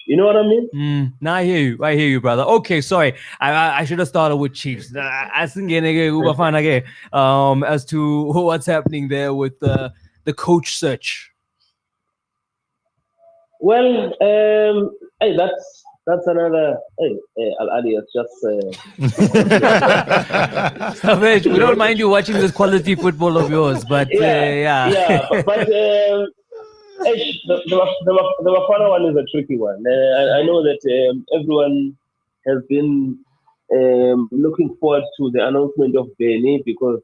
You know what I mean? No, I hear you, brother. Okay, sorry. I should have started with Chiefs. As to what's happening there with the coach search. Well, hey, that's another. Hey, Al-Ali, it's just. Savage, we don't mind you watching this quality football of yours, but yeah. But the Bafana one is a tricky one. I know that everyone has been looking forward to the announcement of Benni because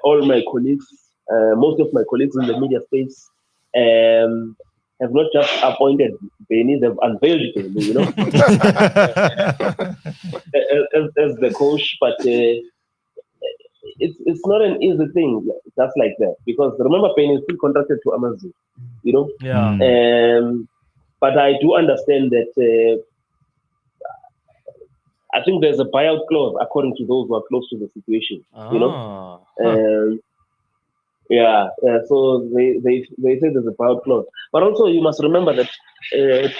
all my colleagues, most of my colleagues in the media space, have not just appointed Benni, they've unveiled Benni, you know, as the coach. But it's not an easy thing just like that, because remember, Benni is still contracted to Amazon, you know. Yeah. But I do understand that I think there's a buyout clause according to those who are close to the situation, you know. So they say there's a buyout clause, but also you must remember that 3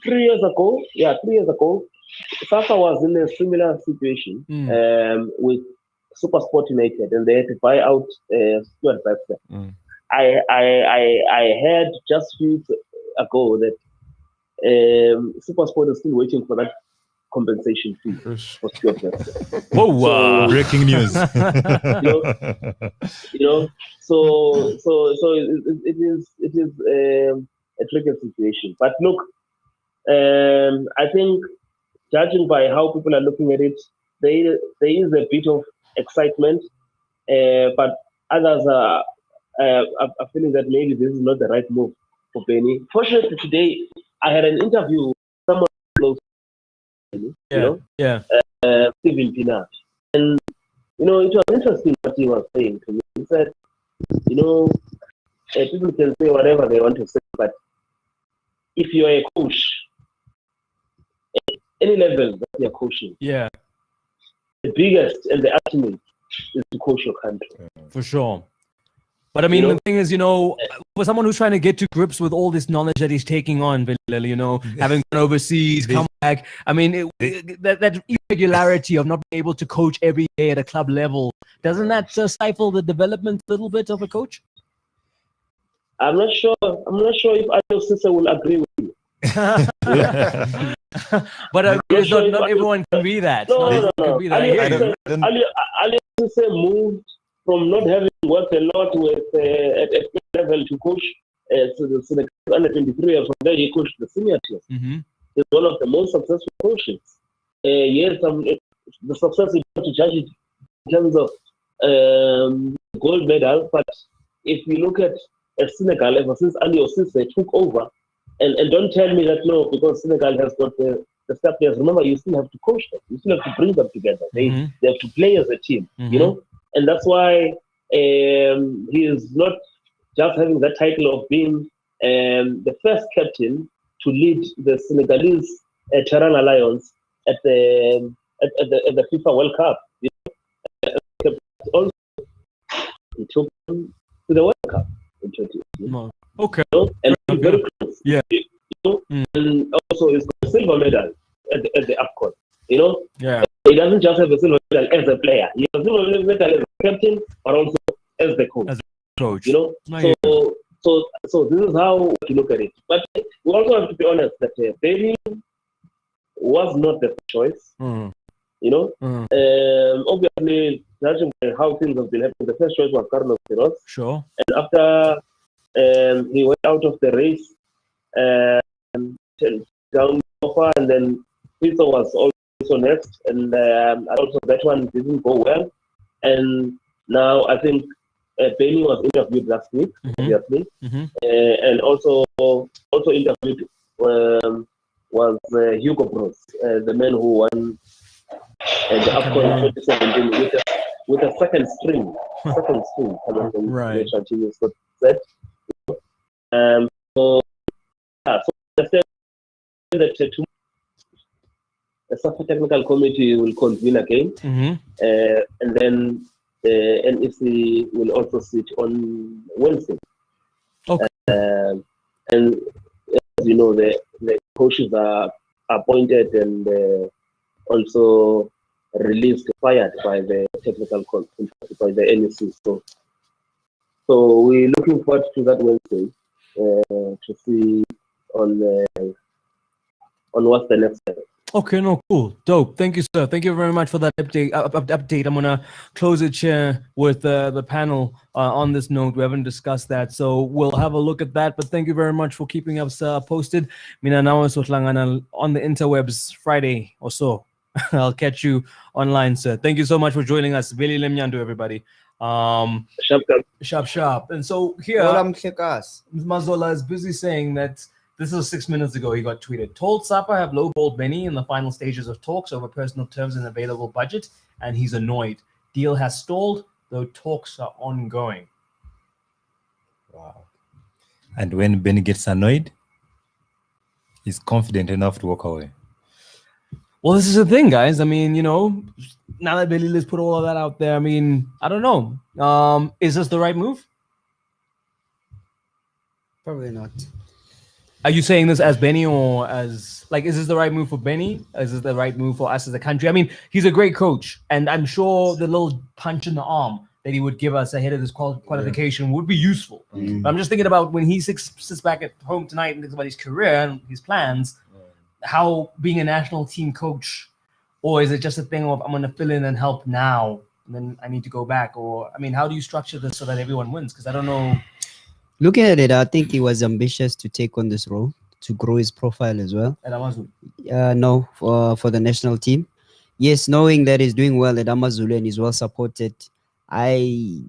years ago, Safa was in a similar situation with SuperSport United, and they had to buy out Stuart Baxter. I heard just a few weeks ago that SuperSport is still waiting for that compensation fee for Stuart Baxter. So, breaking news. So it is a tricky situation. But look, I think judging by how people are looking at it, there is a bit of excitement, but others are feeling that maybe this is not the right move for Benni. Fortunately, today I had an interview with someone close to Benni, Stephen Pina, and it was interesting what he was saying to me. He said, people can say whatever they want to say, but if you're a coach, at any level that you're coaching, the biggest and the ultimate is to coach your country. For sure. But I mean, the thing is, for someone who's trying to get to grips with all this knowledge that he's taking on, Velile, having gone overseas, come back, I mean, that irregularity of not being able to coach every day at a club level, doesn't that stifle the development a little bit of a coach? I'm not sure if Adil Sisse will agree with you. But not everyone can be that. No. Ali Sisse moved from not having worked a lot with at level to coach the under 23, and from there he coached the senior team. He's one of the most successful coaches. Yes, the success is not to judge it in terms of gold medal, but if you look at Senegal, ever since Ali Cissé took over, and don't tell me that no, because Senegal has got the star players. Remember, you still have to coach them. You still have to bring them together. They have to play as a team, and that's why he is not just having that title of being the first captain to lead the Senegalese Terrain Alliance at the FIFA World Cup. Also, he took them to the World Cup in 2018. Okay. And very close. Yeah. And also he's got a silver medal at the AFCON. Yeah. He doesn't just have a silver medal as a player. He has a silver medal as a captain, but also as the coach. So this is how to look at it. But we also have to be honest that Benni was not the choice. Obviously, judging by how things have been happening, the first choice was Carlos Queiroz. Sure. And after he went out of the race, down offer, and then Pizzo was also next, and also that one didn't go well. And now I think Benni was interviewed last week, obviously, and also interviewed was Hugo Bros, the man who won the AFCON 2017 with a second string coming from the team. So that the SAFA technical committee will convene again, and then the NEC will also sit on Wednesday. Okay. And as you know, the coaches are appointed and also released, fired by the technical by the NEC. So we're looking forward to that Wednesday to see on what's the next step. Okay, no, cool, dope. Thank you, sir. Thank you very much for that update. I'm gonna close it here with the panel on this note. We haven't discussed that, so we'll have a look at that. But thank you very much for keeping us posted. Mina nawe sohlangana on the interwebs Friday or so. I'll catch you online, sir. Thank you so much for joining us. Velile Mnyandu, everybody. Sharp. And so here, Mazola is busy saying that. This is 6 minutes ago. He got tweeted. Told Sapa have lowballed Benni in the final stages of talks over personal terms and available budget, and he's annoyed. Deal has stalled, though talks are ongoing. Wow. And when Benni gets annoyed, he's confident enough to walk away. Well, this is the thing, guys. I mean, now that Velile's put all of that out there, I mean, I don't know. Is this the right move? Probably not. Are you saying this as Benni or as is this the right move for Benni? Is this the right move for us as a country? I mean, he's a great coach, and I'm sure the little punch in the arm that he would give us ahead of this qualification would be useful. But I'm just thinking about when he sits back at home tonight and thinks about his career and his plans, how being a national team coach, or is it just a thing of I'm going to fill in and help now, and then I need to go back? Or, I mean, how do you structure this so that everyone wins? Because I don't know. Looking at it, I think he was ambitious to take on this role, to grow his profile as well. At Amazulu? No, for the national team. Yes, knowing that he's doing well at Amazulu and he's well supported, I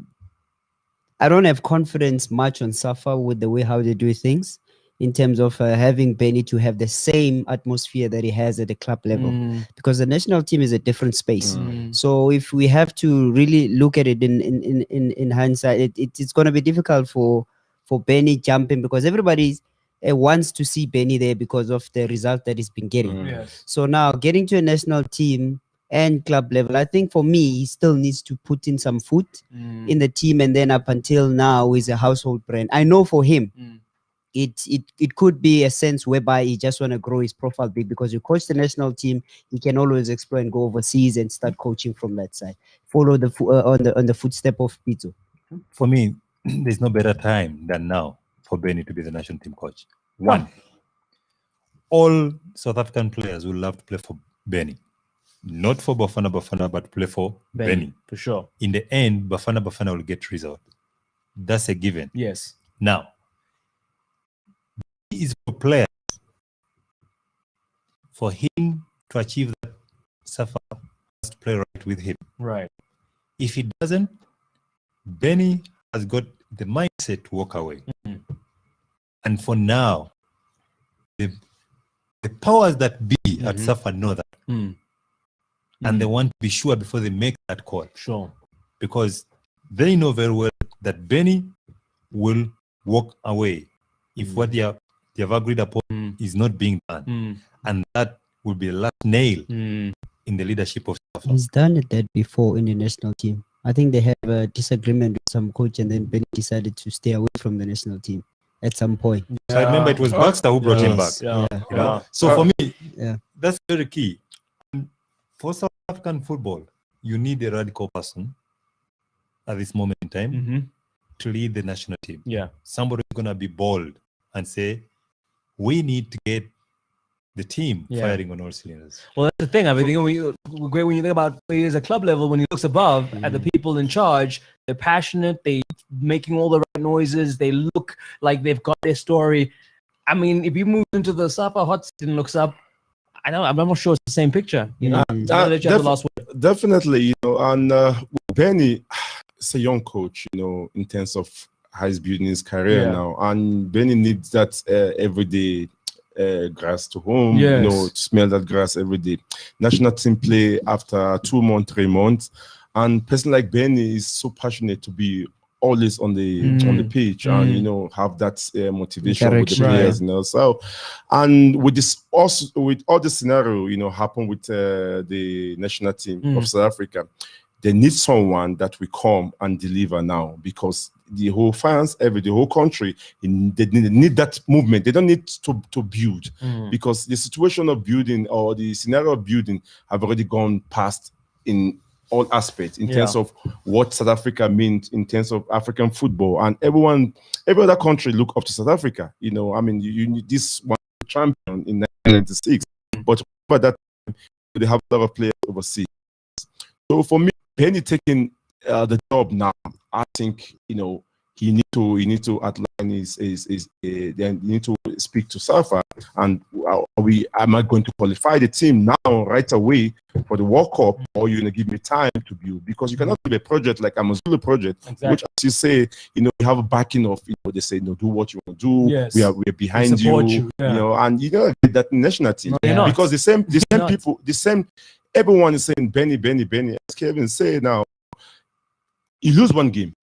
don't have confidence much on Safa with the way how they do things in terms of having Benni to have the same atmosphere that he has at the club level, because the national team is a different space. So if we have to really look at it in hindsight, it's going to be difficult for Benni jumping, because everybody wants to see Benni there because of the result that he's been getting. Yes. So now getting to a national team and club level, I think for me, he still needs to put in some foot in the team, and then up until now is a household brand. I know for him, it could be a sense whereby he just want to grow his profile big, because you coach the national team, he can always explore and go overseas and start coaching from that side. Follow the on the footstep of Pito. For me, there's no better time than now for Benni to be the national team coach. One, all South African players will love to play for Benni. Not for Bafana Bafana, but play for Benni. For sure. In the end, Bafana Bafana will get result. That's a given. Yes. Now, he is for players. For him to achieve that, Safa has to play right with him. Right. If he doesn't, Benni has got the mindset to walk away. And for now, the powers that be at Safa know that. And they want to be sure before they make that call. Sure. Because they know very well that Benni will walk away if what they have agreed upon is not being done. And that will be the last nail in the leadership of Safa. He's done that before in the national team. I think they have a disagreement with some coach, and then Benni decided to stay away from the national team at some point. So I remember it was Baxter who brought him back. So for me, that's very key. And for South African football, you need a radical person at this moment in time to lead the national team. Somebody is going to be bold and say, we need to get the team firing on all cylinders. Well, that's the thing. I mean, when you think about players at club level, when he looks above at the people in charge, they're passionate, they making all the right noises, they look like they've got their story. I mean, if you move into the Safa hot seat and looks up, I'm not sure it's the same picture. Definitely, and Benni is a young coach, in terms of how he's building his career now, and Benni needs that everyday grass to home, to smell that grass every day. National team play after 2 months, 3 months, and person like Benni is so passionate to be always on the pitch and have that motivation with the players, So, and with this also with all the scenario happen with the national team of South Africa, they need someone that will come and deliver now, because the whole fans, the whole country, they need that movement. They don't need to build, because the situation of building or the scenario of building have already gone past in all aspects, in terms of what South Africa means, in terms of African football, and every other country look up to South Africa. You know, I mean, you need this one champion in 1996, but by that time, they have a lot of players overseas. So for me, Benni taking the job now, I think, you know, he need to outline then you need to speak to SAFA, and am I going to qualify the team now right away for the World Cup, or you're gonna give me time to build? Because you cannot do a project like Amazulu project, which, as you say, you know, you have a backing of, you know, they say, no, do what you want to do. Yes. We are behind you, you know, and you gotta get that national team, because the same people, everyone is saying Benni. As Kevin said, now you lose one game.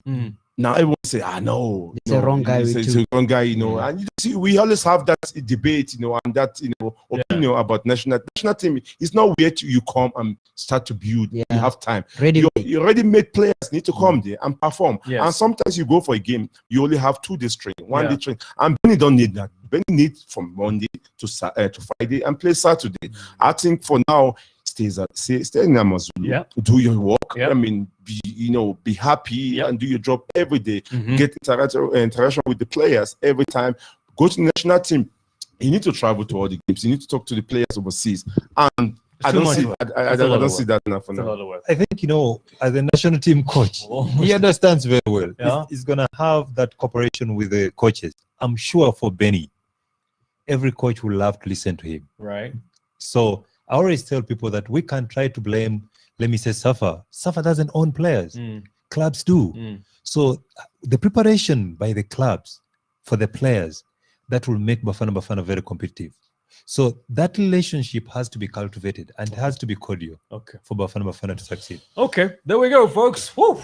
Now everyone say, no, it's a wrong guy. It's a wrong guy, you know. And you see, we always have that debate, you know, and that, you know, opinion about national team. It's not where you come and start to build. You have time. You already made players need to come there and perform. And sometimes you go for a game, you only have 2 days training, 1 day training. And Benni don't need that. Benni needs from Monday to Friday and play Saturday. I think for now, stay in Amazulu, do your work. I mean, be happy and do your job every day. Get interaction with the players every time. Go to the national team. You need to travel to all the games. You need to talk to the players overseas. And I don't see that enough for now. I think, you know, as a national team coach, he understands very well. He's going to have that cooperation with the coaches. I'm sure for Benni, every coach will love to listen to him. Right. So I always tell people that we can't try to blame, let me say, SAFA. SAFA doesn't own players. Clubs do. So the preparation by the clubs for the players, that will make Bafana Bafana very competitive. So that relationship has to be cultivated and has to be cordial for Bafana Bafana to succeed. Okay, there we go, folks. Woo.